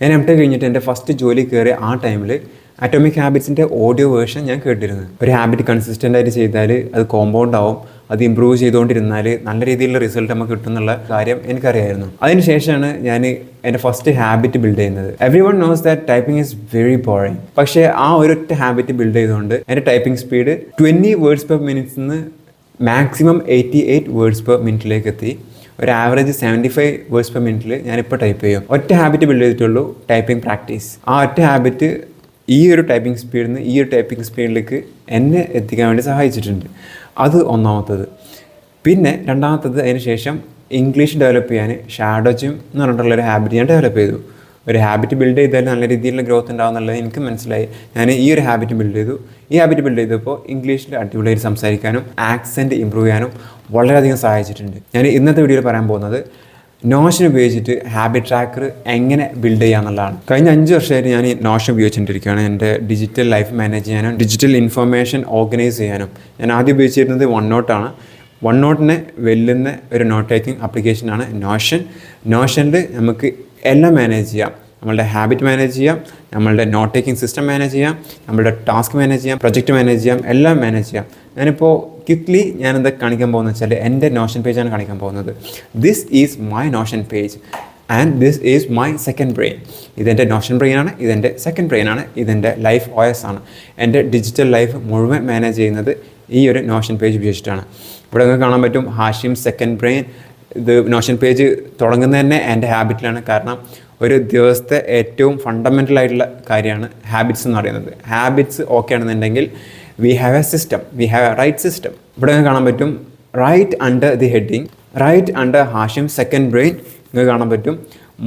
ഞാൻ M.Tech കഴിഞ്ഞിട്ട് എൻ്റെ ഫസ്റ്റ് ജോലി കയറിയ ആ ടൈമിൽ അറ്റോമിക് ഹാബിറ്റ്സിൻ്റെ ഓഡിയോ വേർഷൻ ഞാൻ കേട്ടിരുന്നു. ഒരു ഹാബിറ്റ് കൺസിസ്റ്റൻ്റ് ആയിട്ട് ചെയ്താൽ അത് കോമ്പൗണ്ട് ആവും, അത് ഇമ്പ്രൂവ് ചെയ്തുകൊണ്ടിരുന്നാൽ നല്ല രീതിയിലുള്ള റിസൾട്ട് നമുക്ക് കിട്ടുന്നുള്ള കാര്യം എനിക്കറിയായിരുന്നു. അതിനുശേഷമാണ് ഞാൻ എൻ്റെ ഫസ്റ്റ് ഹാബിറ്റ് ബിൽഡ് ചെയ്യുന്നത്. Every one knows that typing is very boring. പക്ഷേ ആ ഒരൊറ്റ ഹാബിറ്റ് ബിൽഡ് ചെയ്തുകൊണ്ട് എൻ്റെ typing speed 20 words per minutes നിന്ന് മാക്സിമം 88 വേർഡ്സ് പെർ മിനിറ്റിലേക്ക് എത്തി. ഒരു ആവറേജ് 75 വേർഡ്സ് പെർ മിനിറ്റിൽ ഞാനിപ്പോൾ ടൈപ്പ് ചെയ്യും. ഒറ്റ ഹാബിറ്റ് ബിൽഡ് ചെയ്തിട്ടുള്ളൂ, ടൈപ്പിംഗ് പ്രാക്ടീസ്. ആ ഒറ്റ ഹാബിറ്റ് ഈ ഒരു ടൈപ്പിംഗ് സ്പീഡിൽ നിന്ന് ഈ ഒരു ടൈപ്പിംഗ് സ്പീഡിലേക്ക് എന്നെ എത്തിക്കാൻ വേണ്ടി സഹായിച്ചിട്ടുണ്ട്. അത് ഒന്നാമത്തത്. പിന്നെ രണ്ടാമത്തത്, അതിന് ശേഷം ഇംഗ്ലീഷ് ഡെവലപ്പ് ചെയ്യാൻ ഷാഡോ ജിം എന്ന് പറഞ്ഞിട്ടുള്ളൊരു ഹാബിറ്റ് ഞാൻ ഡെവലപ്പ് ചെയ്തു. ഒരു ഹാബിറ്റ് ബിൽഡ് ചെയ്താൽ നല്ല രീതിയിലുള്ള ഗ്രോത്ത് ഉണ്ടാവും എന്നുള്ളത് എനിക്ക് മനസ്സിലായി. ഞാൻ ഈ ഒരു ഹാബിറ്റ് ബിൽഡ് ചെയ്തു. ഈ ഹാബിറ്റ് ബിൽഡ് ചെയ്തപ്പോൾ ഇംഗ്ലീഷിൽ അടിപൊളിയായിട്ട് സംസാരിക്കാനും ആക്സെൻറ്റ് ഇമ്പ്രൂവ് ചെയ്യാനും വളരെയധികം സഹായിച്ചിട്ടുണ്ട്. ഞാൻ ഇന്നത്തെ വീഡിയോയിൽ പറയാൻ പോകുന്നത് നോഷൻ ഉപയോഗിച്ചിട്ട് ഹാബിറ്റ് ട്രാക്കർ എങ്ങനെ ബിൽഡ് ചെയ്യാന്നുള്ളതാണ്. കഴിഞ്ഞ 5 വർഷമായിട്ട് ഞാൻ ഈ നോഷൻ ഉപയോഗിച്ചുകൊണ്ടിരിക്കുകയാണ്. എൻ്റെ ഡിജിറ്റൽ ലൈഫ് മാനേജ് ചെയ്യാനും ഡിജിറ്റൽ ഇൻഫർമേഷൻ ഓർഗനൈസ് ചെയ്യാനും. ഞാൻ ആദ്യം ഉപയോഗിച്ചിരുന്നത് OneNote. OneNote വെല്ലുന്ന ഒരു നോട്ട് ടേക്കിംഗ് ആപ്ലിക്കേഷനാണ് നോഷൻ. നോഷനിൽ നമുക്ക് എല്ലാം മാനേജ് ചെയ്യാം. നമ്മളുടെ ഹാബിറ്റ് മാനേജ് ചെയ്യാം, നമ്മളുടെ നോട്ട് ടേക്കിംഗ് സിസ്റ്റം മാനേജ് ചെയ്യാം, നമ്മളുടെ ടാസ്ക് മാനേജ് ചെയ്യാം, പ്രൊജക്റ്റ് മാനേജ് ചെയ്യാം, എല്ലാം മാനേജ് ചെയ്യാം. ഞാനിപ്പോൾ ക്വിക്ക്ലി ഞാനെന്താ കാണിക്കാൻ പോകുന്നത് വെച്ചാൽ എൻ്റെ നോഷൻ പേജാണ് കാണിക്കാൻ പോകുന്നത്. This is my Notion page and this is my second brain. ഇതെൻ്റെ നോഷൻ ബ്രെയിനാണ്, ഇതെൻ്റെ സെക്കൻഡ് ബ്രെയിനാണ്, ഇതെൻ്റെ ലൈഫ് OS ആണ്. എൻ്റെ ഡിജിറ്റൽ ലൈഫ് മുഴുവൻ മാനേജ് ചെയ്യുന്നത് ഈ ഒരു നോഷൻ പേജ് ഉപയോഗിച്ചിട്ടാണ്. ഇവിടെ നിങ്ങൾക്ക് കാണാൻ പറ്റും ഹാഷിം സെക്കൻഡ് ബ്രെയിൻ. ഇത് നോഷൻ പേജ് തുടങ്ങുന്നത് തന്നെ എൻ്റെ ഹാബിറ്റിലാണ്. കാരണം ഒരു ദിവസത്തെ ഏറ്റവും ഫണ്ടമെൻ്റൽ ആയിട്ടുള്ള കാര്യമാണ് ഹാബിറ്റ്സ് എന്ന് പറയുന്നത്. ഹാബിറ്റ്സ് ഓക്കെ ആണെന്നുണ്ടെങ്കിൽ we have a system, we have a right system. ഇവിടെ കാണാൻ പറ്റും right under the heading, right under ഹാഷിം സെക്കൻഡ് ബ്രെയിൻ നിങ്ങൾക്ക് കാണാൻ പറ്റും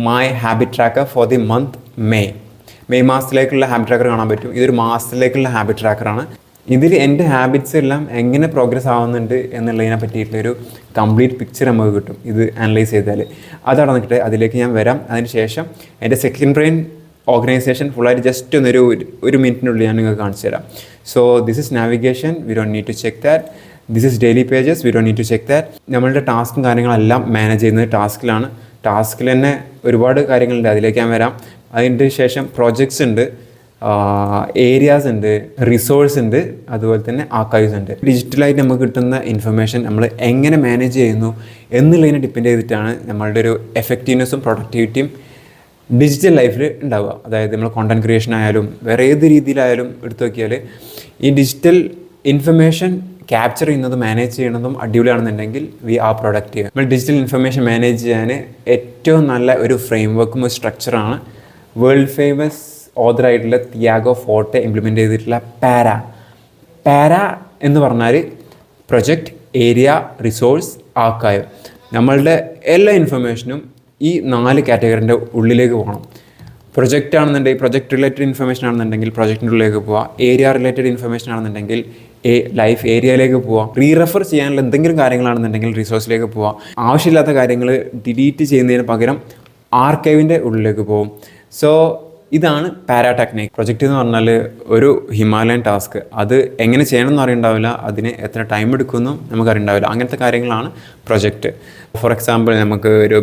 my habit tracker for the month May മാസത്തിലേക്കുള്ള ഹാബിറ്റ് ട്രാക്കർ കാണാൻ പറ്റും. ഇതൊരു മാസത്തിലേക്കുള്ള ഹാബിറ്റ് ട്രാക്കറാണ്. ഇതിൽ എൻ്റെ ഹാബിറ്റ്സ് എല്ലാം എങ്ങനെ പ്രോഗ്രസ് ആവുന്നുണ്ട് എന്നുള്ളതിനെ പറ്റിയിട്ടുള്ളൊരു കംപ്ലീറ്റ് പിക്ചർ നമുക്ക് കിട്ടും ഇത് അനലൈസ് ചെയ്താൽ. അതാണ് നിൽക്കട്ടെ, അതിലേക്ക് ഞാൻ വരാം. അതിന് ശേഷം എൻ്റെ സെക്കൻഡ് ബ്രെയിൻ ഓർഗനൈസേഷൻ ഫുള്ളായിട്ട് ജസ്റ്റ് ഒരു മിനിറ്റിനുള്ളിൽ ഞാൻ നിങ്ങൾക്ക് കാണിച്ചു തരാം. So this is navigation, we don't need to check that. This is daily pages, we don't need to check that. നമ്മളുടെ ടാസ്കും കാര്യങ്ങളെല്ലാം മാനേജ് ചെയ്യുന്നത് ടാസ്കിലാണ്. ടാസ്കിൽ തന്നെ ഒരുപാട് കാര്യങ്ങളുണ്ട്, അതിലേക്ക് ഞാൻ വരാം. അതിൻ്റെ ശേഷം പ്രോജക്ട്സ് ഉണ്ട്, ഏരിയാസ് ഉണ്ട്, റിസോഴ്സ് ഉണ്ട്, അതുപോലെ തന്നെ ആർക്കൈവ്സ് ഉണ്ട്. ഡിജിറ്റലായിട്ട് നമുക്ക് കിട്ടുന്ന ഇൻഫർമേഷൻ നമ്മൾ എങ്ങനെ മാനേജ് ചെയ്യുന്നു എന്നുള്ളതിനെ ഡിപ്പെൻഡ് ചെയ്തിട്ടാണ് നമ്മളുടെ ഒരു എഫക്റ്റീവ്നെസ്സും പ്രൊഡക്ടിവിറ്റിയും ഡിജിറ്റൽ ലൈഫിൽ ഉണ്ടാവുക. അതായത് നമ്മൾ കോണ്ടൻറ് ക്രിയേഷൻ ആയാലും വേറെ ഏത് രീതിയിലായാലും എടുത്തു നോക്കിയാൽ ഈ ഡിജിറ്റൽ ഇൻഫർമേഷൻ ക്യാപ്ചർ ചെയ്യുന്നതും മാനേജ് ചെയ്യുന്നതും അടിപൊളിയാണെന്നുണ്ടെങ്കിൽ വി ആർ പ്രൊഡക്റ്റീവ്. നമ്മൾ ഡിജിറ്റൽ ഇൻഫർമേഷൻ മാനേജ് ചെയ്യാൻ ഏറ്റവും നല്ല ഒരു ഫ്രെയിം വർക്കും ഒരു സ്ട്രക്ചറാണ് വേൾഡ് ഫേമസ് ഓതറായിട്ടുള്ള തിയാഗോ ഫോർട്ടെ ഇംപ്ലിമെൻ്റ് ചെയ്തിട്ടുള്ള പാര എന്ന് പറഞ്ഞാൽ പ്രൊജക്റ്റ്, ഏരിയ, റിസോഴ്സ്, ആർക്കൈവ്. നമ്മളുടെ എല്ലാ ഇൻഫർമേഷനും ഈ 4 കാറ്റഗറിൻ്റെ ഉള്ളിലേക്ക് പോകണം. പ്രൊജക്റ്റ് ആണെന്നുണ്ടെങ്കിൽ പ്രൊജക്റ്റ് റിലേറ്റഡ് ഇൻഫർമേഷൻ ആണെന്നുണ്ടെങ്കിൽ പ്രൊജക്റ്റിൻ്റെ ഉള്ളിലേക്ക് പോവുക. ഏരിയ റിലേറ്റഡ് ഇൻഫർമേഷൻ ആണെന്നുണ്ടെങ്കിൽ ലൈഫ് ഏരിയയിലേക്ക് പോവാം. റീറെഫർ ചെയ്യാനുള്ള എന്തെങ്കിലും കാര്യങ്ങളാണെന്നുണ്ടെങ്കിൽ റിസോഴ്സിലേക്ക് പോവാം. ആവശ്യമില്ലാത്ത കാര്യങ്ങൾ ഡിലീറ്റ് ചെയ്യുന്നതിന് പകരം ആർക്കൈവിൻ്റെ ഉള്ളിലേക്ക് പോകും. സോ ഇതാണ് പാരാ ടെക്നിക്. പ്രൊജക്റ്റ് എന്ന് പറഞ്ഞാൽ ഒരു ഹിമാലയൻ ടാസ്ക്. അത് എങ്ങനെ ചെയ്യണമെന്ന് അറിയണ്ടാവില്ല, അതിന് എത്ര ടൈം എടുക്കുമെന്നും നമുക്കറിയണ്ടാവില്ല. അങ്ങനത്തെ കാര്യങ്ങളാണ് പ്രൊജക്റ്റ്. ഫോർ എക്സാമ്പിൾ, നമുക്ക് ഒരു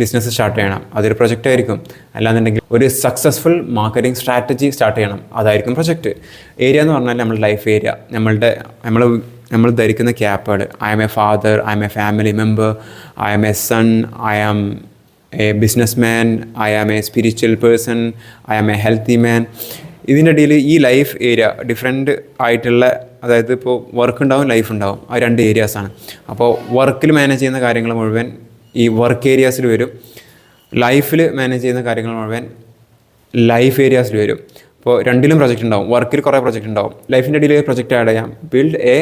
ബിസിനസ് സ്റ്റാർട്ട് ചെയ്യണം, അതൊരു പ്രൊജക്റ്റ് ആയിരിക്കും. അല്ലാന്നുണ്ടെങ്കിൽ ഒരു സക്സസ്ഫുൾ മാർക്കറ്റിംഗ് സ്ട്രാറ്റജി സ്റ്റാർട്ട് ചെയ്യണം, അതായിരിക്കും പ്രൊജക്റ്റ്. ഏരിയ എന്ന് പറഞ്ഞാൽ നമ്മുടെ ലൈഫ് ഏരിയ, നമ്മൾ ധരിക്കുന്ന ക്യാപ്പുകൾ. I am a father, I am a family member, I am a son, I am a businessman, I am a spiritual person, I am a healthy man. ഇതിൻ്റെ ഇടയിൽ ഈ life area different ആയിട്ടുള്ള, അതായത് ഇപ്പോൾ work ഉണ്ടാവും, life ഉണ്ടാവും, ആ 2 ഏരിയാസാണ്. അപ്പോൾ വർക്കിൽ മാനേജ് ചെയ്യുന്ന കാര്യങ്ങൾ മുഴുവൻ ഈ വർക്ക് ഏരിയാസിൽ വരും. ലൈഫിൽ മാനേജ് ചെയ്യുന്ന കാര്യങ്ങൾ മുഴുവൻ ലൈഫ് ഏരിയാസിൽ വരും. അപ്പോൾ രണ്ടിലും പ്രൊജക്റ്റ് ഉണ്ടാവും. വർക്കിൽ കുറേ പ്രൊജക്റ്റ് ഉണ്ടാവും, ലൈഫിൻ്റെ ഇടയിൽ പ്രൊജക്റ്റ് ആഡ് ചെയ്യാം. Build A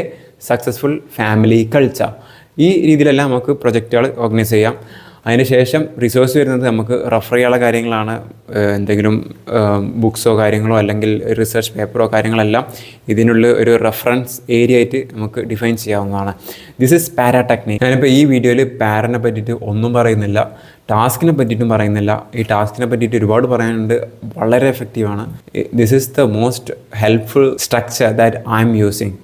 successful family culture. ഈ രീതിയിലെല്ലാം നമുക്ക് പ്രൊജക്റ്റുകൾ ഓർഗനൈസ് ചെയ്യാം. അതിനുശേഷം റിസോഴ്സ് വരുന്നത് നമുക്ക് റെഫർ ചെയ്യാനുള്ള കാര്യങ്ങളാണ്. എന്തെങ്കിലും ബുക്സോ കാര്യങ്ങളോ അല്ലെങ്കിൽ റിസർച്ച് പേപ്പറോ കാര്യങ്ങളെല്ലാം ഇതിനുള്ള ഒരു റെഫറൻസ് ഏരിയ ആയിട്ട് നമുക്ക് ഡിഫൈൻ ചെയ്യാവുന്നതാണ്. This is para technique. ഞാനിപ്പോൾ ഈ വീഡിയോയിൽ പാരനെ പറ്റിയിട്ട് ഒന്നും പറയുന്നില്ല, ടാസ്കിനെ പറ്റിയിട്ടും പറയുന്നില്ല. ഈ ടാസ്കിനെ പറ്റിയിട്ട് ഒരുപാട് പറയാനുണ്ട്, വളരെ എഫക്റ്റീവാണ്. This is the most helpful structure that I am using.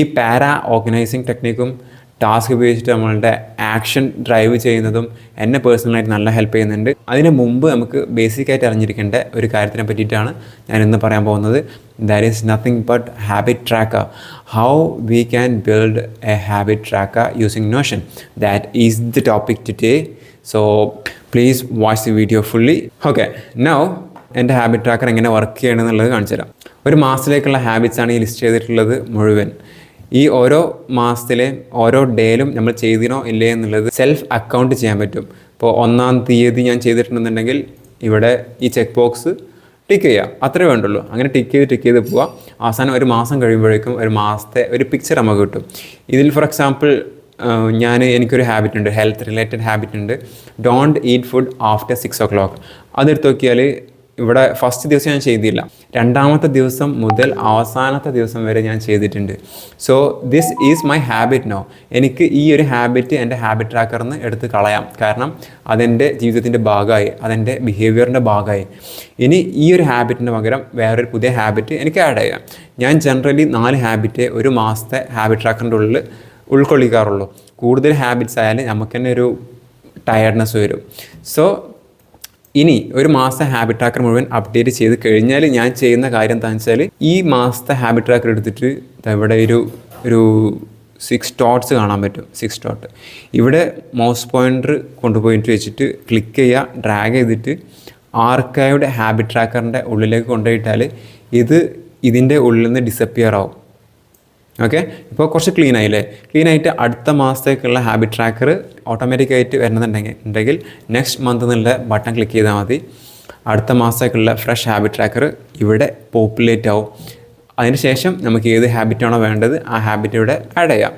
ഈ പാരാ ഓർഗനൈസിങ് ടെക്നിക്കും ടാസ്ക് ഉപയോഗിച്ചിട്ട് നമ്മളുടെ ആക്ഷൻ ഡ്രൈവ് ചെയ്യുന്നതും എന്നെ പേഴ്സണലായിട്ട് നല്ല ഹെൽപ്പ് ചെയ്യുന്നുണ്ട്. അതിന് മുമ്പ് നമുക്ക് ബേസിക്കായിട്ട് അറിഞ്ഞിരിക്കേണ്ട ഒരു കാര്യത്തിനെ പറ്റിയിട്ടാണ് ഞാൻ ഇന്ന് പറയാൻ പോകുന്നത്. That is nothing but habit tracker. How we can build A habit tracker using Notion. That is the topic today. So please watch the video fully. Okay, now എൻ്റെ ഹാബിറ്റ് ട്രാക്കർ എങ്ങനെ വർക്ക് ചെയ്യണമെന്നുള്ളത് കാണിച്ചു തരാം. ഒരു മാസത്തിലേക്കുള്ള ഹാബിറ്റ്സാണ് ഈ list ചെയ്തിട്ടുള്ളത് മുഴുവൻ. ഈ ഓരോ മാസത്തിലെ ഓരോ ഡേയിലും നമ്മൾ ചെയ്തിനോ ഇല്ലേ എന്നുള്ളത് സെൽഫ് അക്കൗണ്ട് ചെയ്യാൻ പറ്റും. ഇപ്പോൾ 1-ാം തീയതി ഞാൻ ചെയ്തിട്ടുണ്ടെന്നുണ്ടെങ്കിൽ ഇവിടെ ഈ ചെക്ക് ബോക്സ് ടിക്ക് ചെയ്യുക, അത്രേ വേണ്ടുള്ളൂ. അങ്ങനെ ടിക്ക് ചെയ്ത് പോവുക. അവസാനം ഒരു മാസം കഴിയുമ്പോഴേക്കും ഒരു മാസത്തെ ഒരു പിക്ചർ നമുക്ക് കിട്ടും. ഇതിൽ ഫോർ എക്സാമ്പിൾ എനിക്കൊരു ഹാബിറ്റ് ഉണ്ട്, ഹെൽത്ത് റിലേറ്റഡ് ഹാബിറ്റ് ഉണ്ട്. Don't eat food after 6 o'clock. അതെടുത്ത് നോക്കിയാൽ ഇവിടെ ഫസ്റ്റ് ദിവസം ഞാൻ ചെയ്തില്ല, 2ാമത്തെ ദിവസം മുതൽ അവസാനത്തെ ദിവസം വരെ ഞാൻ ചെയ്തിട്ടുണ്ട്. So this is my habit no. എനിക്ക് ഈ ഒരു ഹാബിറ്റ് എൻ്റെ ഹാബിറ്റ് ട്രാക്കറിൽ നിന്ന് എടുത്ത് കളയാം. കാരണം അതെൻ്റെ ജീവിതത്തിൻ്റെ ഭാഗമായി, അതെൻ്റെ ബിഹേവിയറിൻ്റെ ഭാഗമായി. ഇനി ഈ ഒരു ഹാബിറ്റിന് പകരം വേറൊരു പുതിയ ഹാബിറ്റ് എനിക്ക് ആഡ് ചെയ്യാം. ഞാൻ ജനറലി 4 ഹാബിറ്റ് ഒരു മാസത്തെ ഹാബിറ്റ് ട്രാക്കറിൻ്റെ ഉള്ളിൽ ഉൾക്കൊള്ളിക്കാറുള്ളൂ. കൂടുതൽ ഹാബിറ്റ്സ് ആയാലും നമുക്ക് തന്നെ ഒരു ടയർഡ്നെസ് വരും. സോ ഇനി ഒരു മാസത്തെ ഹാബിറ്റ് ട്രാക്കർ മുഴുവൻ അപ്ഡേറ്റ് ചെയ്ത് കഴിഞ്ഞാൽ ഞാൻ ചെയ്യുന്ന കാര്യം എന്താണെന്ന് വെച്ചാൽ, ഈ മാസത്തെ ഹാബിറ്റ് ട്രാക്കർ എടുത്തിട്ട് ഇവിടെ ഒരു 6 dots കാണാൻ പറ്റും. 6 dot ഇവിടെ മൗസ് പോയിൻ്റർ കൊണ്ടുപോയിട്ട് വെച്ചിട്ട് ക്ലിക്ക് ചെയ്യുക, ഡ്രാഗ് ചെയ്തിട്ട് ആർക്കൈവ്ഡ് ഹാബിറ്റ് ട്രാക്കറിൻ്റെ ഉള്ളിലേക്ക് കൊണ്ടുപോയിട്ടാൽ ഇതിൻ്റെ ഉള്ളിൽ നിന്ന് ഡിസപ്പിയർ ആവും. ഓക്കെ, ഇപ്പോൾ കുറച്ച് ക്ലീൻ ആയില്ലേ? ക്ലീൻ ആയിട്ട് അടുത്ത മാസത്തേക്കുള്ള ഹാബിറ്റ് ട്രാക്കർ ഓട്ടോമാറ്റിക്കായിട്ട് വരുന്നുണ്ടെങ്കിൽ നെക്സ്റ്റ് മന്ത് എന്നുള്ള ബട്ടൺ ക്ലിക്ക് ചെയ്താൽ മതി. അടുത്ത മാസത്തേക്കുള്ള ഫ്രഷ് ഹാബിറ്റ് ട്രാക്കർ ഇവിടെ പോപ്പുലേറ്റ് ആവും. അതിന് ശേഷം നമുക്ക് ഏത് ഹാബിറ്റാണോ വേണ്ടത് ആ ഹാബിറ്റ് ഇവിടെ ആഡ് ചെയ്യാം.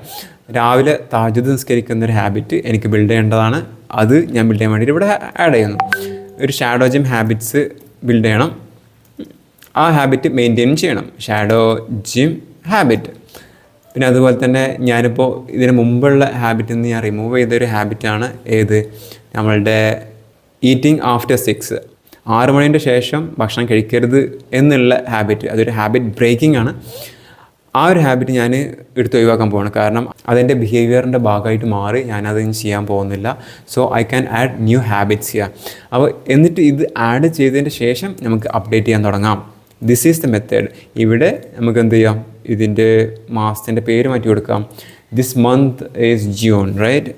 രാവിലെ തഹജ്ജുദ് നിസ്കരിക്കുന്നൊരു ഹാബിറ്റ് എനിക്ക് ബിൽഡ് ചെയ്യേണ്ടതാണ്. അത് ഞാൻ ബിൽഡ് ചെയ്യാൻ വേണ്ടിയിട്ട് ഇവിടെ ആഡ് ചെയ്യുന്നു. ഒരു ഷാഡോ ജിം ഹാബിറ്റ്സ് ബിൽഡ് ചെയ്യണം, ആ ഹാബിറ്റ് മെയിൻറ്റെയിൻ ചെയ്യണം. Shadow gym habit. പിന്നെ അതുപോലെ തന്നെ ഞാനിപ്പോൾ ഇതിന് മുമ്പുള്ള ഹാബിറ്റിൽ നിന്ന് ഞാൻ റിമൂവ് ചെയ്തൊരു ഹാബിറ്റാണ് നമ്മളുടെ ഈറ്റിംഗ് ആഫ്റ്റർ 6, 6 മണിൻ്റെ ശേഷം ഭക്ഷണം കഴിക്കരുത് എന്നുള്ള ഹാബിറ്റ്. അതൊരു ഹാബിറ്റ് ബ്രേക്കിംഗ് ആണ്. ആ ഒരു ഹാബിറ്റ് ഞാൻ എടുത്ത് ഒഴിവാക്കാൻ പോവാണ്. കാരണം അതെൻ്റെ ബിഹേവിയറിൻ്റെ ഭാഗമായിട്ട് മാറി, ഞാനതിന് ചെയ്യാൻ പോകുന്നില്ല. So I can add new habits ചെയ്യാം. അപ്പോൾ എന്നിട്ട് ഇത് ആഡ് ചെയ്തതിൻ്റെ ശേഷം നമുക്ക് അപ്ഡേറ്റ് ചെയ്യാൻ തുടങ്ങാം. This is the method. ഇവിടെ നമുക്ക് എന്ത് ചെയ്യാം, ഇതിൻ്റെ മാസത്തിൻ്റെ പേര് മാറ്റി കൊടുക്കാം. This month is June, right?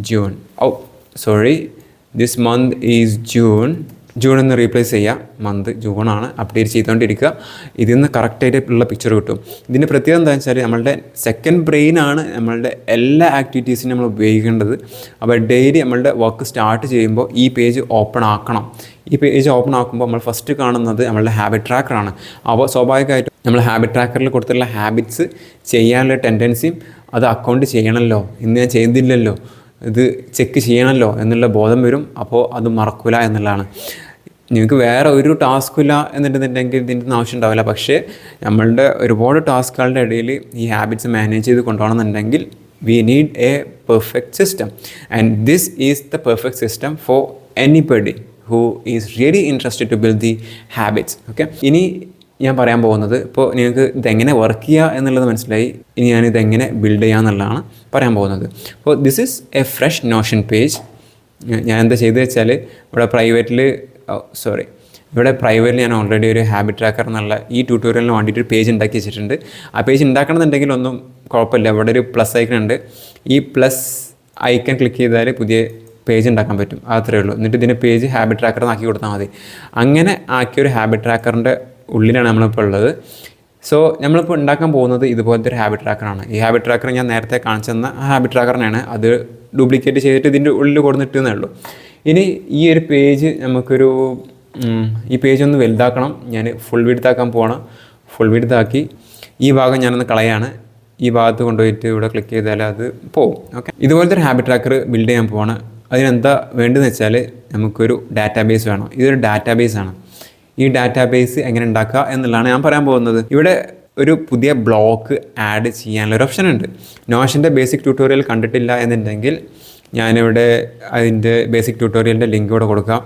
June. This month is June. June എന്ന് റീപ്ലേസ് ചെയ്യുക, മന്ത് ജൂണാണ്. അപ്ഡേറ്റ് ചെയ്തുകൊണ്ടിരിക്കുക. ഇതിൽ നിന്ന് കറക്റ്റായിട്ടുള്ള പിക്ചർ കിട്ടും. ഇതിൻ്റെ പ്രത്യേകത എന്താണെന്ന് വെച്ചാൽ നമ്മളുടെ സെക്കൻഡ് ബ്രെയിനാണ് നമ്മളുടെ എല്ലാ ആക്ടിവിറ്റീസിനും നമ്മൾ ഉപയോഗിക്കേണ്ടത്. അപ്പോൾ ഡെയിലി നമ്മളുടെ വർക്ക് സ്റ്റാർട്ട് ചെയ്യുമ്പോൾ ഈ പേജ് ഓപ്പൺ ആക്കണം. ഈ പേജ് ഓപ്പൺ ആക്കുമ്പോൾ നമ്മൾ ഫസ്റ്റ് കാണുന്നത് നമ്മളുടെ ഹാബിറ്റ് ട്രാക്കറാണ്. അപ്പോൾ സ്വാഭാവികമായിട്ടും നമ്മൾ ഹാബിറ്റ് ട്രാക്കറിൽ കൊടുത്തുള്ള ഹാബിറ്റ്സ് ചെയ്യാനുള്ള ടെൻഡൻസിയും അത് അക്കൗണ്ട് ചെയ്യണമല്ലോ, ഇന്ന് ഞാൻ ചെയ്തില്ലല്ലോ, ഇത് ചെക്ക് ചെയ്യണമല്ലോ എന്നുള്ള ബോധം വരും. അപ്പോൾ അത് മറക്കില്ല എന്നുള്ളതാണ്. നിങ്ങൾക്ക് വേറെ ഒരു ടാസ്കും ഇല്ല എന്നുണ്ടെന്നുണ്ടെങ്കിൽ ഇതിൻ്റെ ആവശ്യം ഉണ്ടാവില്ല. പക്ഷേ നമ്മളുടെ ഒരുപാട് ടാസ്കുകളുടെ ഇടയിൽ ഈ ഹാബിറ്റ്സ് മാനേജ് ചെയ്ത് കൊണ്ടുപോകണമെന്നുണ്ടെങ്കിൽ we need a perfect system. And this is the perfect system for anybody who is really interested to build the habits. Okay, ഇനി ഞാൻ പറയാൻ പോകുന്നത്, ഇപ്പോൾ നിങ്ങൾക്ക് ഇതെങ്ങനെ വർക്ക് ചെയ്യുക എന്നുള്ളത് മനസ്സിലായി. ഇനി ഞാനിതെങ്ങനെ ബിൽഡ് ചെയ്യുക എന്നുള്ളതാണ് പറയാൻ പോകുന്നത്. അപ്പോൾ this is A fresh Notion page. ഞാൻ എന്താ ചെയ്തത് വെച്ചാൽ ഇവിടെ പ്രൈവറ്റിൽ ഞാൻ ഓൾറെഡി ഒരു ഹാബിറ്റ് ട്രാക്കർ എന്നുള്ള ഈ ട്യൂട്ടോറിയലിന് വേണ്ടിയിട്ട് ഒരു പേജ് ഉണ്ടാക്കി വെച്ചിട്ടുണ്ട്. ആ പേജ് ഉണ്ടാക്കണമെന്നുണ്ടെങ്കിൽ ഒന്നും കുഴപ്പമില്ല. ഇവിടെ ഒരു പ്ലസ് ഐക്കൺ ഉണ്ട്. ഈ പ്ലസ് ഐക്കൺ ക്ലിക്ക് ചെയ്താൽ പുതിയ പേജ് ഉണ്ടാക്കാൻ പറ്റും. അത്രയേ ഉള്ളൂ. എന്നിട്ട് ഇതിൻ്റെ പേജ് ഹാബിറ്റ് ട്രാക്കർ ആക്കി കൊടുത്താൽ മതി. അങ്ങനെ ആക്കിയൊരു ഹാബിറ്റ് ട്രാക്കറിൻ്റെ ഉള്ളിലാണ് നമ്മളിപ്പോൾ ഉള്ളത്. സോ നമ്മളിപ്പോൾ ഉണ്ടാക്കാൻ പോകുന്നത് ഇതുപോലത്തെ ഒരു ഹാബിറ്റ് ട്രാക്കറാണ്. ഈ ഹാബിറ്റ് ട്രാക്കർ ഞാൻ നേരത്തെ കാണിച്ചു തന്ന ഹാബിറ്റ് ട്രാക്കറിനാണ്. അത് ഡ്യൂപ്ലിക്കേറ്റ് ചെയ്തിട്ട് ഇതിൻ്റെ ഉള്ളിൽ കൊടുത്തിട്ടേ ഉള്ളൂ. ഇനി ഈ ഒരു പേജ് ഈ പേജ് ഒന്ന് വലുതാക്കണം. ഞാൻ ഫുൾ വിഡ്ത്ത് ആക്കാൻ പോവാണ്. ഫുൾ വിഡ്ത്ത് ആക്കി ഈ ഭാഗം ഞാനൊന്ന് കളയാണ്. ഈ ഭാഗത്ത് കൊണ്ടുപോയിട്ട് ഇവിടെ ക്ലിക്ക് ചെയ്താൽ അത് പോകും. ഓക്കെ, ഇതുപോലത്തെ ഒരു ഹാബിറ്റ് ട്രാക്കർ ബിൽഡ് ചെയ്യാൻ പോവാണ്. അതിനെന്താ വേണ്ടതെന്ന് വെച്ചാൽ നമുക്കൊരു ഡാറ്റാബേസ് വേണം. ഇതൊരു ഡാറ്റാബേസാണ്. ഈ ഡാറ്റാബേസ് എങ്ങനെ ഉണ്ടാക്കുക എന്നുള്ളതാണ് ഞാൻ പറയാൻ പോകുന്നത്. ഇവിടെ ഒരു പുതിയ ബ്ലോക്ക് ആഡ് ചെയ്യാനുള്ളൊരു ഓപ്ഷൻ ഉണ്ട്. നോഷൻ്റെ ബേസിക് ട്യൂട്ടോറിയൽ കണ്ടിട്ടില്ല എന്നുണ്ടെങ്കിൽ ഞാനിവിടെ അതിൻ്റെ ബേസിക് ട്യൂട്ടോറിയലിൻ്റെ ലിങ്ക് ഇവിടെ കൊടുക്കാം.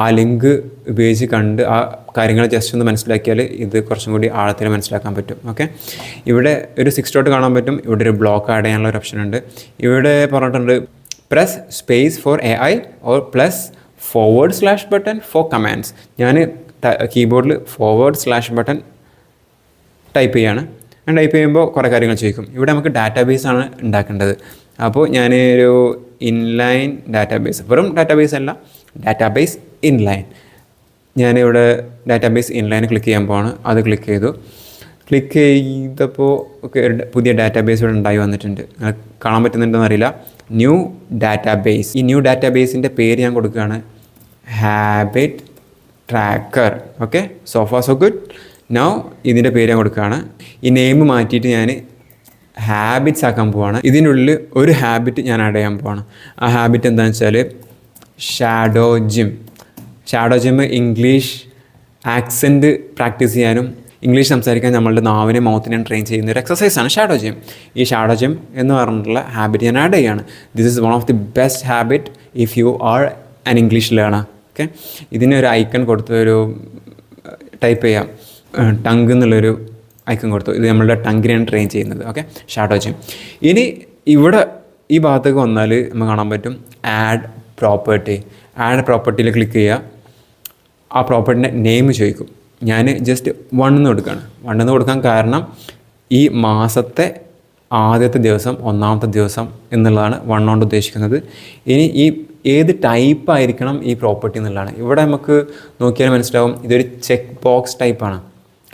ആ ലിങ്ക് ഉപയോഗിച്ച് കണ്ട് ആ കാര്യങ്ങൾ ജസ്റ്റ് ഒന്ന് മനസ്സിലാക്കിയാൽ ഇത് കുറച്ചും കൂടി ആഴത്തിൽ മനസ്സിലാക്കാൻ പറ്റും. ഓക്കെ, ഇവിടെ ഒരു 6 ഡോട്ട് കാണാൻ പറ്റും. ഇവിടെ ഒരു ബ്ലോക്ക് ആഡ് ചെയ്യാനുള്ള ഒരു ഓപ്ഷൻ ഉണ്ട്. ഇവിടെ പറഞ്ഞിട്ടുണ്ട് press space four AI or plus / button four commands. ഞാൻ കീബോർഡിൽ / ബട്ടൺ ടൈപ്പ് ചെയ്യാണ്. ഞാൻ ടൈപ്പ് ചെയ്യുമ്പോൾ കുറേ കാര്യങ്ങൾ ചോദിക്കും. ഇവിടെ നമുക്ക് ഡാറ്റാബേസ് ആണ് ഉണ്ടാക്കേണ്ടത്. അപ്പോൾ ഞാൻ ഒരു ഇൻലൈൻ ഡാറ്റാബേസ്, വെറും ഡാറ്റാബേസ് അല്ല, ഡാറ്റാബേസ് ഇൻലൈൻ. ഞാനിവിടെ ഡാറ്റാബേസ് ഇൻലൈൻ ക്ലിക്ക് ചെയ്യാൻ പോവാണ്. അത് ക്ലിക്ക് ചെയ്തു. ക്ലിക്ക് ചെയ്തപ്പോൾ ഒക്കെ പുതിയ ഡാറ്റാബേസ് ഇവിടെ ഉണ്ടായി വന്നിട്ടുണ്ട്. കാണാൻ പറ്റുന്നുണ്ടെന്ന് അറിയില്ല. New database. ഈ ന്യൂ ഡാറ്റാബേസിൻ്റെ പേര് ഞാൻ കൊടുക്കുകയാണ് habit tracker. Okay, so far so good. Now ഇതിൻ്റെ പേര് ഞാൻ കൊടുക്കുകയാണ്. ഈ നെയിം മാറ്റിയിട്ട് ഞാൻ ഹാബിറ്റ്സ് ആക്കാൻ പോവാണ്. ഇതിനുള്ളിൽ ഒരു ഹാബിറ്റ് ഞാൻ ആഡ് ചെയ്യാൻ പോവാണ്. ആ ഹാബിറ്റ് എന്താണെന്ന് വെച്ചാൽ shadow gym. Shadow gym English accent practice ചെയ്യാനും ഇംഗ്ലീഷ് സംസാരിക്കാൻ നമ്മളുടെ നാവിനെ മൗത്തിനെയും ട്രെയിൻ ചെയ്യുന്ന ഒരു എക്സസൈസാണ് ഷാഡോ ജിം. ഈ ഷാഡോ ജിം എന്ന് പറഞ്ഞിട്ടുള്ള ഹാബിറ്റ് ഞാൻ ആഡ് ചെയ്യുകയാണ്. This is one of the best habit if you are an English learner. Okay, ഇതിനൊരു ഐക്കൺ കൊടുത്ത് ഒരു ടൈപ്പ് ചെയ്യാം, ടങ്ക് എന്നുള്ളൊരു ഐക്കൺ കൊടുത്തു. ഇത് നമ്മളുടെ ടങ്കിനെയാണ് ട്രെയിൻ ചെയ്യുന്നത്. Okay, shadow gym. ഇനി ഇവിടെ ഈ ഭാഗത്തേക്ക് വന്നാൽ നമുക്ക് കാണാൻ പറ്റും ആഡ് പ്രോപ്പർട്ടി. ആഡ് പ്രോപ്പർട്ടിയിൽ ക്ലിക്ക് ചെയ്യുക. ആ പ്രോപ്പർട്ടിൻ്റെ നെയിം ചോദിക്കും. ഞാൻ ജസ്റ്റ് 1 എന്ന് കൊടുക്കുകയാണ്. 1 എന്ന് കൊടുക്കാൻ കാരണം ഈ മാസത്തെ ആദ്യത്തെ ദിവസം, 1ാമത്തെ ദിവസം എന്നുള്ളതാണ് 1 കൊണ്ട് ഉദ്ദേശിക്കുന്നത്. ഇനി ഈ ഏത് ടൈപ്പ് ആയിരിക്കണം ഈ പ്രോപ്പർട്ടി എന്നുള്ളതാണ്. ഇവിടെ നമുക്ക് നോക്കിയാൽ മനസ്സിലാവും ഇതൊരു ചെക്ക് ബോക്സ് ടൈപ്പാണ്.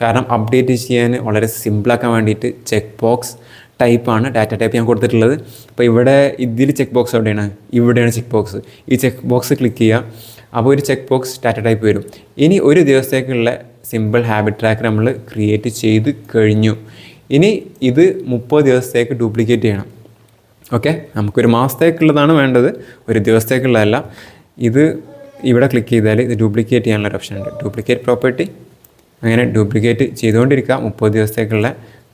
കാരണം അപ്ഡേറ്റ് ചെയ്യാൻ വളരെ സിമ്പിളാക്കാൻ വേണ്ടിയിട്ട് ചെക്ക് ബോക്സ് ടൈപ്പാണ് ഡാറ്റ ടൈപ്പ് ഞാൻ കൊടുത്തിട്ടുള്ളത്. അപ്പോൾ ഇവിടെ ഇതിൽ ചെക്ക് ബോക്സ് എവിടെയാണ്? ഇവിടെയാണ് ചെക്ക് ബോക്സ്. ഈ ചെക്ക് ബോക്സ് ക്ലിക്ക് ചെയ്യുക. അപ്പോൾ ഒരു ചെക്ക് ബോക്സ് ഡാറ്റ ടൈപ്പ് വരും. ഇനി ഒരു ദിവസത്തേക്കുള്ള സിമ്പിൾ ഹാബിറ്റ് ട്രാക്കർ നമ്മൾ ക്രിയേറ്റ് ചെയ്ത് കഴിഞ്ഞു. ഇനി ഇത് 30 ദിവസത്തേക്ക് ഡ്യൂപ്ലിക്കേറ്റ് ചെയ്യണം. ഓക്കെ, നമുക്കൊരു മാസത്തേക്കുള്ളതാണ് വേണ്ടത്, ഒരു ദിവസത്തേക്കുള്ളതല്ല. ഇത് ഇവിടെ ക്ലിക്ക് ചെയ്താൽ ഇത് ഡ്യൂപ്ലിക്കേറ്റ് ചെയ്യാനുള്ള ഓപ്ഷൻ ഉണ്ട്, ഡ്യൂപ്ലിക്കേറ്റ് പ്രോപ്പർട്ടി. അങ്ങനെ ഡ്യൂപ്ലിക്കേറ്റ് ചെയ്തുകൊണ്ടിരിക്കുക 30 ദിവസത്തേക്കുള്ള.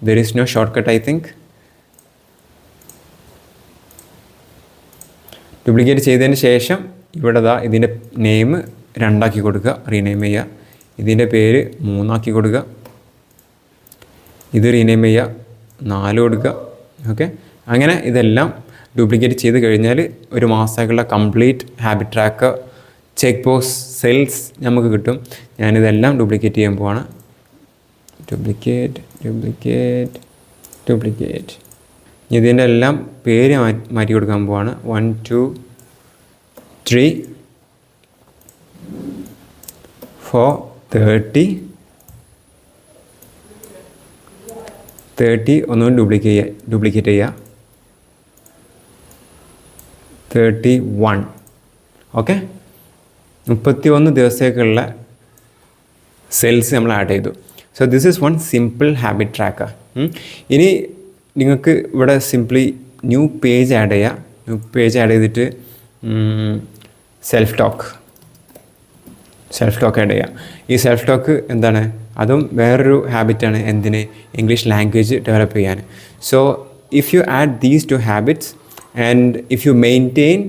There is no shortcut I think. Duplicate ചെയ്തതിന് ശേഷം ഇവിടെ ഇതിൻ്റെ നെയിം 2 ആക്കി കൊടുക്കുക, റീനെയിം ചെയ്യുക. ഇതിൻ്റെ പേര് 3 ആക്കി കൊടുക്കുക. ഇത് റീനെയിം ചെയ്യുക, 4 കൊടുക്കുക. ഓക്കെ, അങ്ങനെ ഇതെല്ലാം ഡ്യൂപ്ലിക്കേറ്റ് ചെയ്ത് കഴിഞ്ഞാൽ ഒരു മാസത്തേക്കുള്ള complete habit tracker check box cells നമുക്ക് കിട്ടും. ഞാനിതെല്ലാം ഡ്യൂപ്ലിക്കേറ്റ് ചെയ്യാൻ പോവാണ്. ഡ്യൂപ്ലിക്കേറ്റ്. ഇതിൻ്റെ എല്ലാം പേര് മാറ്റി കൊടുക്കാൻ പോവാണ്. 1 2 3 4 30 ഒന്നുകൂടി ഡ്യൂപ്ലിക്കേറ്റ് ചെയ്യുക. 31. ഓക്കെ, 31 ദിവസത്തേക്കുള്ള സെൽസ് നമ്മൾ ആഡ് ചെയ്തു. So this is one simple habit tracker. ഇനി നിങ്ങൾക്ക് ഇവിടെ സിംപ്ലി ന്യൂ പേജ് ആഡ് ചെയ്യുക. ന്യൂ പേജ് ആഡ് ചെയ്തിട്ട് സെൽഫ് ടോക്ക് ആഡ് ചെയ്യുക. ഈ സെൽഫ് ടോക്ക് എന്താണ്? അതും വേറൊരു ഹാബിറ്റാണ്. എന്തിന്? ഇംഗ്ലീഷ് ലാംഗ്വേജ് ഡെവലപ്പ് ചെയ്യാൻ. So if you add these 2 habits and if you maintain,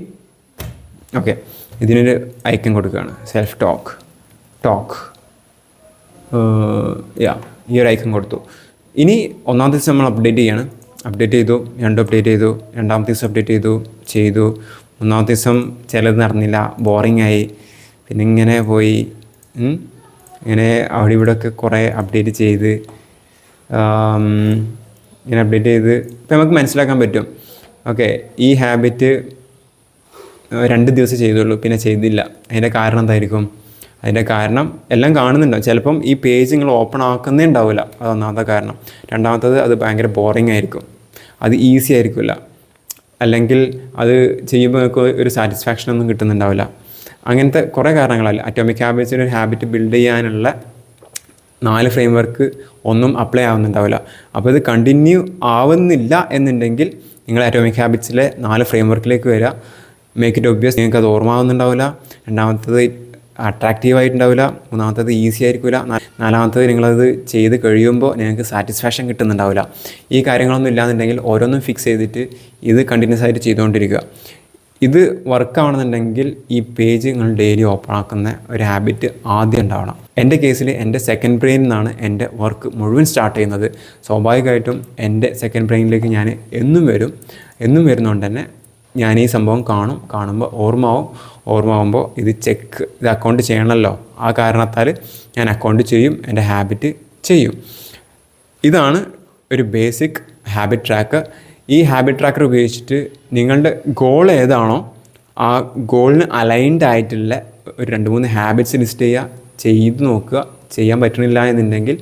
okay, ഇതിനൊരു ഐക്കൺ കൊടുക്കുകയാണ്, സെൽഫ് ടോക്ക്. ഈ ഒരു ഐക്കൺ കൊടുത്തു. ഇനി 1ാമത്തെ ദിവസം നമ്മൾ അപ്ഡേറ്റ് ചെയ്യാണ്. അപ്ഡേറ്റ് ചെയ്തു, 2 അപ്ഡേറ്റ് ചെയ്തു, 2ാമത്തെ ദിവസം അപ്ഡേറ്റ് ചെയ്തു. 3ാമത്തെ ദിവസം ചിലത് നടന്നില്ല, ബോറിംഗ് ആയി. പിന്നെ ഇങ്ങനെ പോയി, ഇങ്ങനെ അവിടെ ഇവിടെ ഒക്കെ കുറേ അപ്ഡേറ്റ് ചെയ്ത് ഇപ്പം നമുക്ക് മനസ്സിലാക്കാൻ പറ്റും. ഓക്കെ, ഈ ഹാബിറ്റ് 2 ദിവസം ചെയ്തുള്ളൂ, പിന്നെ ചെയ്തില്ല. അതിൻ്റെ കാരണം എന്തായിരിക്കും? അതിൻ്റെ കാരണം എല്ലാം കാണുന്നുണ്ടാവും. ചിലപ്പം ഈ പേജ് നിങ്ങൾ ഓപ്പൺ ആക്കുന്നേ ഉണ്ടാവില്ല. അത് 1ാമത്തെ കാരണം. 2ാമത്തത് അത് ഭയങ്കര ബോറിംഗ് ആയിരിക്കും, അത് ഈസി ആയിരിക്കില്ല. അല്ലെങ്കിൽ അത് ചെയ്യുമ്പോൾ നിങ്ങൾക്ക് ഒരു സാറ്റിസ്ഫാക്ഷൻ ഒന്നും കിട്ടുന്നുണ്ടാവില്ല. അങ്ങനത്തെ കുറേ കാരണങ്ങളല്ല. അറ്റോമിക് ഹാബിറ്റ്സിന് ഒരു ഹാബിറ്റ് ബിൽഡ് ചെയ്യാനുള്ള 4 ഫ്രെയിംവർക്ക് ഒന്നും അപ്ലൈ ആവുന്നുണ്ടാവില്ല. അപ്പോൾ ഇത് കണ്ടിന്യൂ ആവുന്നില്ല എന്നുണ്ടെങ്കിൽ നിങ്ങൾ അറ്റോമിക് ഹാബിറ്റ്സിലെ 4 ഫ്രെയിംവർക്കിലേക്ക് വരിക. Make it obvious. നിങ്ങൾക്ക് അത് ഓർമ്മ ആവുന്നുണ്ടാവില്ല. 2ാമത്തത് അട്രാക്റ്റീവ് ആയിട്ടുണ്ടാവില്ല. 3ാമത്തത് ഈസി ആയിരിക്കില്ല. 4ാമത്തത് നിങ്ങളത് ചെയ്ത് കഴിയുമ്പോൾ നിങ്ങൾക്ക് സാറ്റിസ്ഫാക്ഷൻ കിട്ടുന്നുണ്ടാവില്ല. ഈ കാര്യങ്ങളൊന്നും ഇല്ലാന്നുണ്ടെങ്കിൽ ഓരോന്നും ഫിക്സ് ചെയ്തിട്ട് ഇത് കണ്ടിന്യൂസ് ആയിട്ട് ചെയ്തുകൊണ്ടിരിക്കുക. ഇത് വർക്കാവണമെന്നുണ്ടെങ്കിൽ ഈ പേജ് നിങ്ങൾ ഡെയിലി ഓപ്പൺ ആക്കുന്ന ഒരു ഹാബിറ്റ് ആദ്യം ഉണ്ടാവണം. എൻ്റെ കേസിൽ എൻ്റെ സെക്കൻഡ് ബ്രെയിനിൽ നിന്നാണ് എൻ്റെ വർക്ക് മുഴുവൻ സ്റ്റാർട്ട് ചെയ്യുന്നത്. സ്വാഭാവികമായിട്ടും എൻ്റെ സെക്കൻഡ് ബ്രെയിനിലേക്ക് ഞാൻ എന്നും വരുന്നതുകൊണ്ട് തന്നെ ഞാൻ ഈ സംഭവം കാണുമ്പോൾ ഓർമ്മയാവുമ്പോൾ ഇത് അക്കൗണ്ട് ചെയ്യണമല്ലോ, ആ കാരണത്താൽ ഞാൻ അക്കൗണ്ട് ചെയ്യും, എൻ്റെ ഹാബിറ്റ് ചെയ്യും. ഇതാണ് ഒരു ബേസിക് ഹാബിറ്റ് ട്രാക്കർ. ഈ ഹാബിറ്റ് ട്രാക്കർ ഉപയോഗിച്ചിട്ട് നിങ്ങളുടെ ഗോൾ ഏതാണോ ആ ഗോളിന് അലൈൻഡ് ആയിട്ടുള്ള ഒരു 2-3 ഹാബിറ്റ്സ് ലിസ്റ്റ് ചെയ്യുക, ചെയ്ത് നോക്കുക. ചെയ്യാൻ പറ്റണില്ല എന്നുണ്ടെങ്കിൽ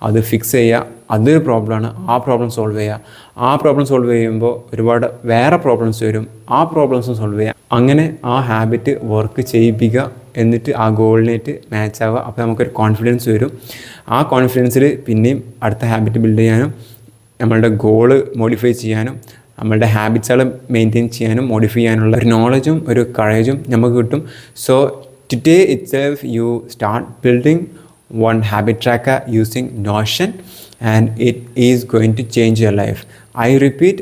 അത് ഫിക്സ് ചെയ്യുക. അതൊരു പ്രോബ്ലമാണ്, ആ പ്രോബ്ലം സോൾവ് ചെയ്യുക. ആ പ്രോബ്ലം സോൾവ് ചെയ്യുമ്പോൾ ഒരുപാട് വേറെ പ്രോബ്ലംസ് വരും, ആ പ്രോബ്ലംസും സോൾവ് ചെയ്യുക. അങ്ങനെ ആ ഹാബിറ്റ് വർക്ക് ചെയ്യിപ്പിക്കുക, എന്നിട്ട് ആ ഗോളിനായിട്ട് മാച്ച് ആവുക. അപ്പോൾ നമുക്കൊരു കോൺഫിഡൻസ് വരും. ആ കോൺഫിഡൻസിൽ പിന്നെയും അടുത്ത ഹാബിറ്റ് ബിൽഡ് ചെയ്യാനും നമ്മളുടെ ഗോള് മോഡിഫൈ ചെയ്യാനും നമ്മളുടെ ഹാബിറ്റ്സുകൾ മെയിൻറ്റെയിൻ ചെയ്യാനും മോഡിഫൈ ചെയ്യാനുള്ള ഒരു നോളജും ഒരു കറേജും നമുക്ക് കിട്ടും. So today itself you start building one habit tracker using Notion and it is going to change your life. I repeat,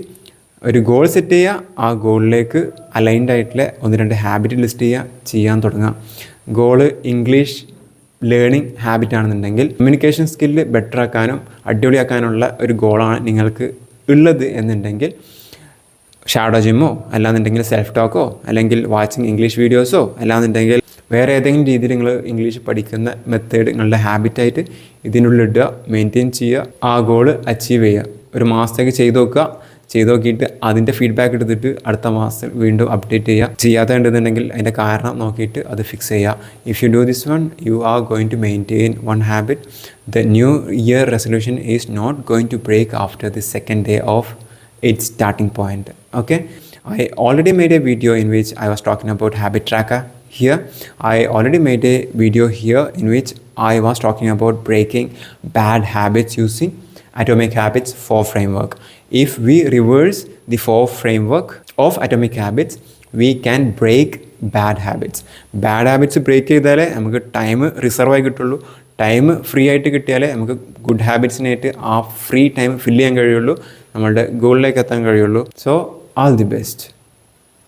ഒരു ഗോൾ സെറ്റ് ചെയ്യുക, ആ ഗോളിലേക്ക് അലൈൻഡ് ആയിട്ടുള്ള 1-2 ഹാബിറ്റ് ലിസ്റ്റ് ചെയ്യാൻ തുടങ്ങുക. ഗോള് ഇംഗ്ലീഷ് ലേണിംഗ് ഹാബിറ്റ് ആണെന്നുണ്ടെങ്കിൽ കമ്മ്യൂണിക്കേഷൻ സ്കില്ല് ബെറ്റർ ആക്കാനും അടിപൊളിയാക്കാനുള്ള ഒരു ഗോളാണ് നിങ്ങൾക്ക് ഉള്ളത് എന്നുണ്ടെങ്കിൽ ഷാഡോ ജിമ്മോ അല്ലാന്നുണ്ടെങ്കിൽ സെൽഫ് ടോക്കോ അല്ലെങ്കിൽ വാച്ചിങ് ഇംഗ്ലീഷ് വീഡിയോസോ അല്ലാന്നുണ്ടെങ്കിൽ വേറെ ഏതെങ്കിലും രീതിയിൽ നിങ്ങൾ ഇംഗ്ലീഷ് പഠിക്കുന്ന മെത്തേഡ് നിങ്ങളുടെ ഹാബിറ്റായിട്ട് ഇതിനുള്ളിൽ ഇടുക, മെയിൻറ്റെയിൻ ചെയ്യുക, ആ ഗോള് അച്ചീവ് ചെയ്യുക. ഒരു മാസത്തേക്ക് ചെയ്ത് നോക്കിയിട്ട് അതിൻ്റെ ഫീഡ്ബാക്ക് എടുത്തിട്ട് അടുത്ത മാസം വീണ്ടും അപ്ഡേറ്റ് ചെയ്യുക. ചെയ്യാത്തതുണ്ടെന്നുണ്ടെങ്കിൽ അതിൻ്റെ കാരണം നോക്കിയിട്ട് അത് ഫിക്സ് ചെയ്യുക. If you do this one you are going to maintain one habit. The new year resolution is not going to break after the second day of its starting point. Okay, I already made a video in which I was talking about habit tracker. Here I already made a video here in which I was talking about breaking bad habits using Atomic Habits 4 framework. If we reverse the 4 framework of Atomic Habits, we can break bad habits. Bad habits break ചെയ്താലേ നമുക്ക് time reserve ആയി കിട്ടുള്ളൂ. Time free ആയിട്ട് കിട്ടിയാലേ നമുക്ക് good ഹാബിറ്റ്സിനായിട്ട് ആ free time fill ചെയ്യാൻ കഴിയുള്ളൂ, നമ്മളുടെ ഗോളിലേക്ക് എത്താൻ കഴിയുള്ളൂ. So all the best.